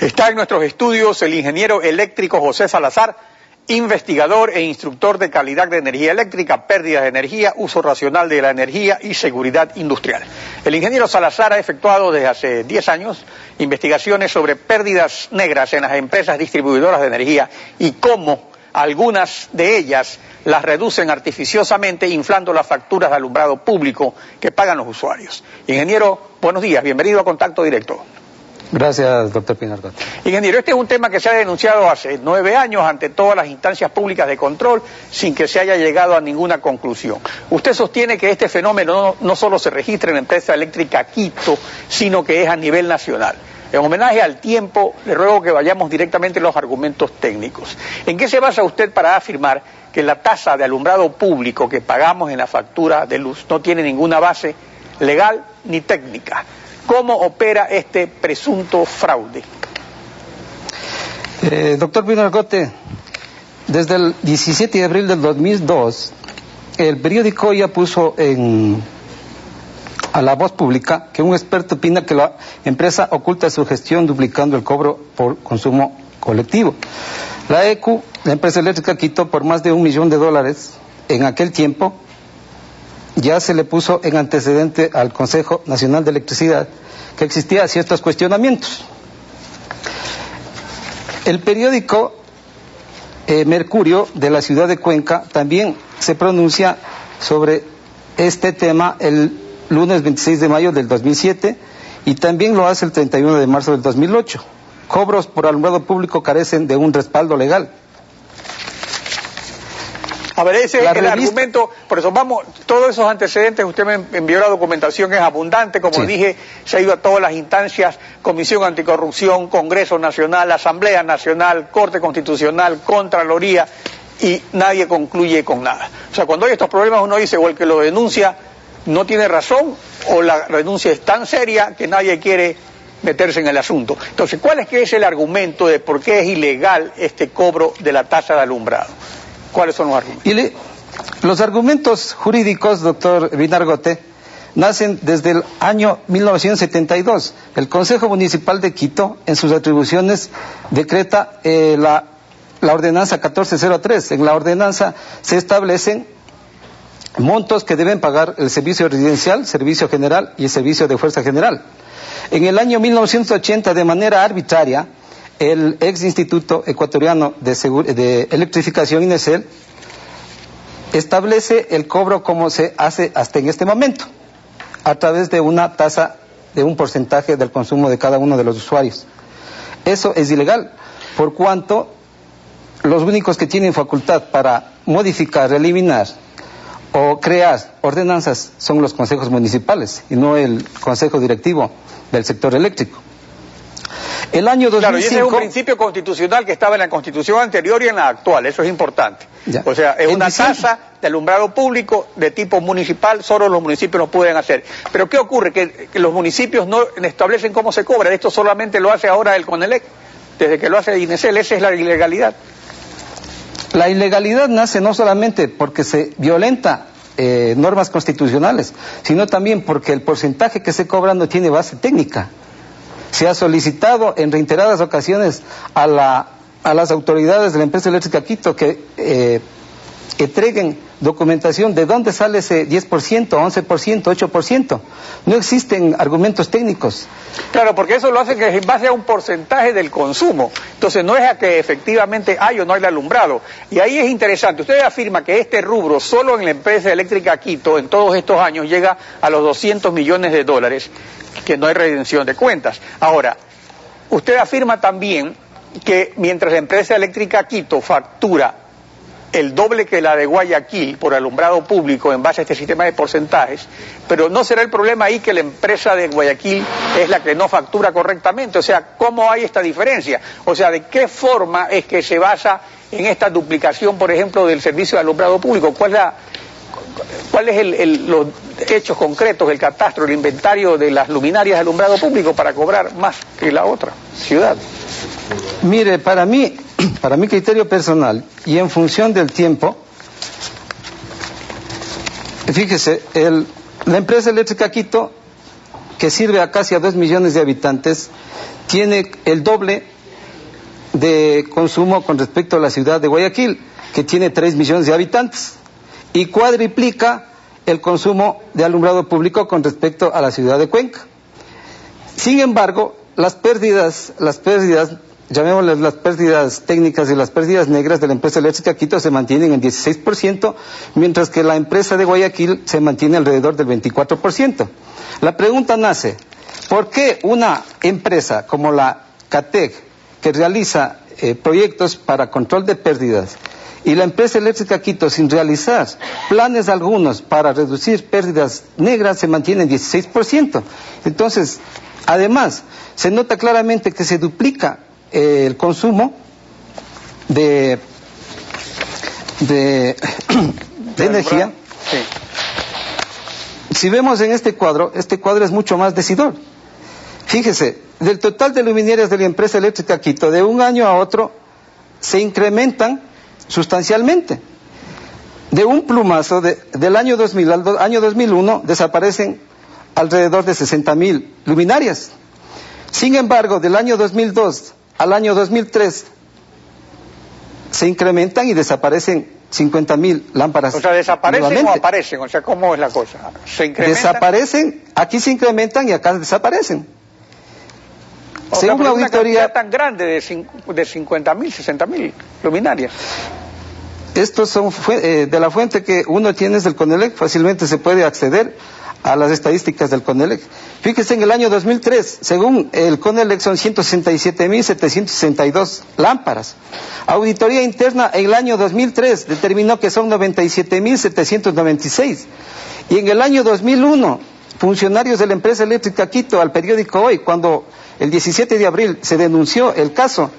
Está en nuestros estudios el ingeniero eléctrico José Salazar, investigador e instructor de calidad de energía eléctrica, pérdidas de energía, uso racional de la energía y seguridad industrial. El ingeniero Salazar ha efectuado desde hace 10 años investigaciones sobre pérdidas negras en las empresas distribuidoras de energía y cómo algunas de ellas las reducen artificiosamente inflando las facturas de alumbrado público que pagan los usuarios. Ingeniero, buenos días, bienvenido a Contacto Directo. Gracias, doctor Pinargot. Ingeniero, este es un tema que se ha denunciado hace 9 años ante todas las instancias públicas de control sin que se haya llegado a ninguna conclusión. Usted sostiene que este fenómeno no solo se registra en la empresa eléctrica Quito, sino que es a nivel nacional. En homenaje al tiempo, le ruego que vayamos directamente a los argumentos técnicos. ¿En qué se basa usted para afirmar que la tasa de alumbrado público que pagamos en la factura de luz no tiene ninguna base legal ni técnica? ¿Cómo opera este presunto fraude? Doctor Pinargote, desde el 17 de abril del 2002, el periódico ya puso a la voz pública que un experto opina que la empresa oculta su gestión duplicando el cobro por consumo colectivo. La ECU, la empresa eléctrica Quito, por más de $1 millón en aquel tiempo, ya se le puso en antecedente al Consejo Nacional de Electricidad que existía ciertos cuestionamientos. El periódico Mercurio de la ciudad de Cuenca también se pronuncia sobre este tema el lunes 26 de mayo del 2007 y también lo hace el 31 de marzo del 2008. Cobros por alumbrado público carecen de un respaldo legal. A ver, ese es el argumento, por eso vamos, todos esos antecedentes, usted me envió la documentación, es abundante, como sí. Dije, se ha ido a todas las instancias, Comisión Anticorrupción, Congreso Nacional, Asamblea Nacional, Corte Constitucional, Contraloría, y nadie concluye con nada. O sea, cuando hay estos problemas uno dice, o el que lo denuncia no tiene razón, o la denuncia es tan seria que nadie quiere meterse en el asunto. Entonces, ¿cuál es el argumento de por qué es ilegal este cobro de la tasa de alumbrado? ¿Cuáles son los argumentos? Los argumentos jurídicos, doctor Pinargote, nacen desde el año 1972. El Consejo Municipal de Quito, en sus atribuciones, decreta la ordenanza 1403. En la ordenanza se establecen montos que deben pagar el servicio residencial, servicio general y el servicio de fuerza general. En el año 1980, de manera arbitraria, el ex Instituto Ecuatoriano de Electrificación, INESEL, establece el cobro como se hace hasta en este momento, a través de una tasa de un porcentaje del consumo de cada uno de los usuarios. Eso es ilegal, por cuanto los únicos que tienen facultad para modificar, eliminar o crear ordenanzas son los consejos municipales y no el consejo directivo del sector eléctrico. El año 2005... Claro, y ese es un principio constitucional que estaba en la Constitución anterior y en la actual, eso es importante. Ya. O sea, es una tasa de alumbrado público de tipo municipal, solo los municipios lo pueden hacer. Pero ¿qué ocurre? Que los municipios no establecen cómo se cobra, esto solamente lo hace ahora el CONELEC, desde que lo hace INESEL, esa es la ilegalidad. La ilegalidad nace no solamente porque se violenta normas constitucionales, sino también porque el porcentaje que se cobra no tiene base técnica. Se ha solicitado en reiteradas ocasiones a las autoridades de la empresa eléctrica Quito que entreguen documentación de dónde sale ese 10%, 11%, 8%. No existen argumentos técnicos. Claro, porque eso lo hace que en base a un porcentaje del consumo. Entonces no es a que efectivamente hay o no hay alumbrado. Y ahí es interesante. Usted afirma que este rubro solo en la empresa eléctrica Quito en todos estos años llega a los $200 millones, que no hay redención de cuentas. Ahora, usted afirma también que mientras la empresa eléctrica Quito factura el doble que la de Guayaquil por alumbrado público en base a este sistema de porcentajes, pero ¿no será el problema ahí que la empresa de Guayaquil es la que no factura correctamente? O sea, ¿cómo hay esta diferencia? O sea, ¿de qué forma es que se basa en esta duplicación, por ejemplo, del servicio de alumbrado público? ¿Cuál es los hechos concretos, el catastro, el inventario de las luminarias de alumbrado público para cobrar más que la otra ciudad? Mire, para mi criterio personal y en función del tiempo, fíjese, la empresa eléctrica Quito, que sirve a casi a 2 millones de habitantes, tiene el doble de consumo con respecto a la ciudad de Guayaquil, que tiene 3 millones de habitantes, y cuadriplica el consumo de alumbrado público con respecto a la ciudad de Cuenca. Sin embargo, las pérdidas, llamémoslas las pérdidas técnicas y las pérdidas negras de la empresa eléctrica Quito se mantienen en 16%, mientras que la empresa de Guayaquil se mantiene alrededor del 24%. La pregunta nace, ¿por qué una empresa como la CATEC, que realiza proyectos para control de pérdidas, y la empresa eléctrica Quito, sin realizar planes algunos para reducir pérdidas negras, se mantiene en 16%? Entonces, además, se nota claramente que se duplica el consumo de energía. Sí. Si vemos en este cuadro es mucho más decidor. Fíjese, del total de luminarias de la empresa eléctrica Quito, de un año a otro, se incrementan sustancialmente. De un plumazo, del año 2000 al año 2001, desaparecen alrededor de 60.000 luminarias. Sin embargo, del año 2002 al año 2003, se incrementan y desaparecen 50.000 lámparas. O sea, ¿desaparecen nuevamente. o aparecen? O sea, ¿cómo es la cosa? ¿Se incrementan? Desaparecen, aquí se incrementan y acá desaparecen. O según sea, la auditoría, una cantidad tan grande de 50.000, 60.000 luminarias. Estos son de la fuente que uno tiene es del CONELEC, fácilmente se puede acceder a las estadísticas del CONELEC. Fíjese, en el año 2003, según el CONELEC, son 167.762 lámparas. Auditoría interna en el año 2003 determinó que son 97.796. Y en el año 2001, funcionarios de la empresa eléctrica Quito, al periódico Hoy, cuando el 17 de abril se denunció el caso,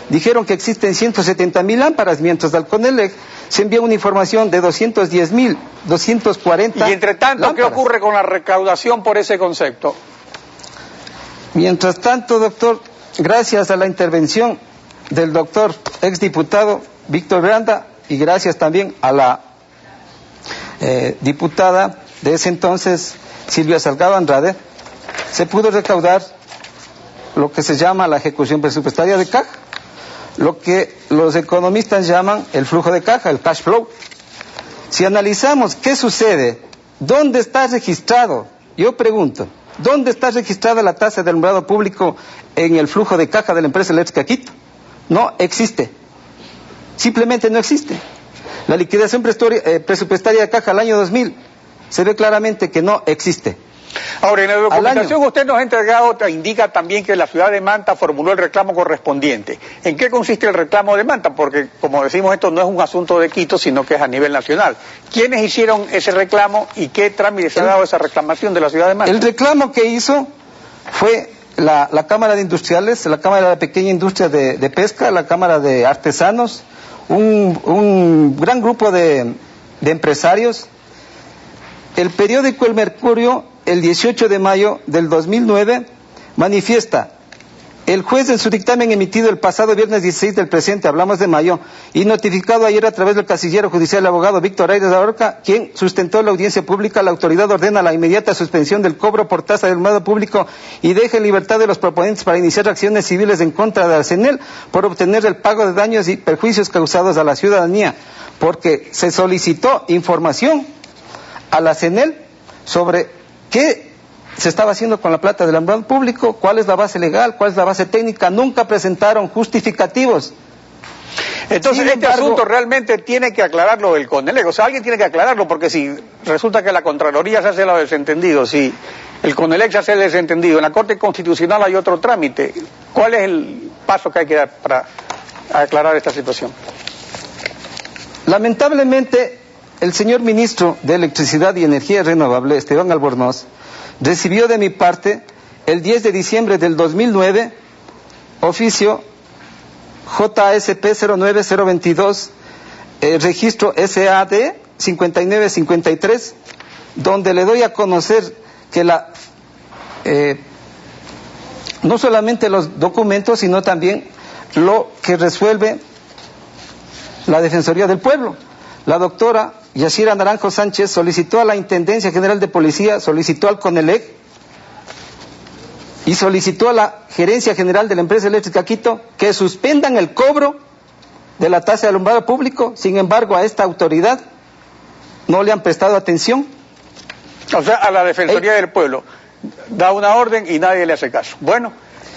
dijeron que existen 170.000 lámparas, mientras al CONELEC se envía una información de 210.240. Y entre tanto, lámparas. ¿Qué ocurre con la recaudación por ese concepto? Mientras tanto, doctor, gracias a la intervención del doctor exdiputado Víctor Granda y gracias también a la diputada de ese entonces, Silvia Salgado Andrade, se pudo recaudar lo que se llama la ejecución presupuestaria de caja, lo que los economistas llaman el flujo de caja, el cash flow. Si analizamos qué sucede, ¿dónde está registrado? Yo pregunto, ¿dónde está registrada la tasa de alumbrado público en el flujo de caja de la empresa eléctrica Quito? No existe. Simplemente no existe. La liquidación presupuestaria de caja al año 2000 se ve claramente que no existe. Ahora, en la documentación que usted nos ha entregado indica también que la ciudad de Manta formuló el reclamo correspondiente. ¿En qué consiste el reclamo de Manta? Porque, como decimos, esto no es un asunto de Quito, sino que es a nivel nacional. ¿Quiénes hicieron ese reclamo y qué trámite se ha dado esa reclamación de la ciudad de Manta? El reclamo que hizo fue la Cámara de Industriales, la Cámara de la Pequeña Industria de Pesca, la Cámara de Artesanos, un gran grupo de empresarios. El periódico El Mercurio, el 18 de mayo del 2009, manifiesta: el juez en su dictamen emitido el pasado viernes 16 del presente, hablamos de mayo, y notificado ayer a través del casillero judicial el abogado Víctor Aires Abarca, quien sustentó la audiencia pública, la autoridad ordena la inmediata suspensión del cobro por tasa de alumbrado público y deja en libertad de los proponentes para iniciar acciones civiles en contra de Arsenel por obtener el pago de daños y perjuicios causados a la ciudadanía, porque se solicitó información a la CENEL sobre qué se estaba haciendo con la plata del alumbrado público, cuál es la base legal, cuál es la base técnica. Nunca presentaron justificativos. Entonces, este asunto realmente tiene que aclararlo el CONELEC. O sea, alguien tiene que aclararlo, porque si resulta que la Contraloría se hace los desentendidos, si el CONELEC se hace el desentendido, en la Corte Constitucional hay otro trámite, ¿cuál es el paso que hay que dar para aclarar esta situación? Lamentablemente, el señor ministro de Electricidad y Energía Renovable, Esteban Albornoz, recibió de mi parte el 10 de diciembre del 2009 oficio JSP 09022, registro SAD 5953, donde le doy a conocer que no solamente los documentos, sino también lo que resuelve la Defensoría del Pueblo. La doctora Yashira Naranjo Sánchez solicitó a la Intendencia General de Policía, solicitó al CONELEC y solicitó a la Gerencia General de la Empresa Eléctrica Quito que suspendan el cobro de la tasa de alumbrado público. Sin embargo, a esta autoridad no le han prestado atención. O sea, a la Defensoría del Pueblo da una orden y nadie le hace caso. Bueno,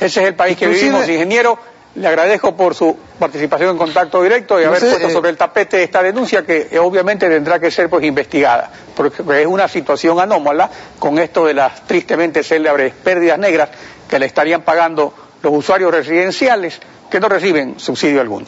ese es el país que vivimos, ingeniero. Le agradezco por su participación en contacto directo y haber puesto sobre el tapete esta denuncia que obviamente tendrá que ser pues investigada, porque es una situación anómala con esto de las tristemente célebres pérdidas negras que le estarían pagando los usuarios residenciales que no reciben subsidio alguno.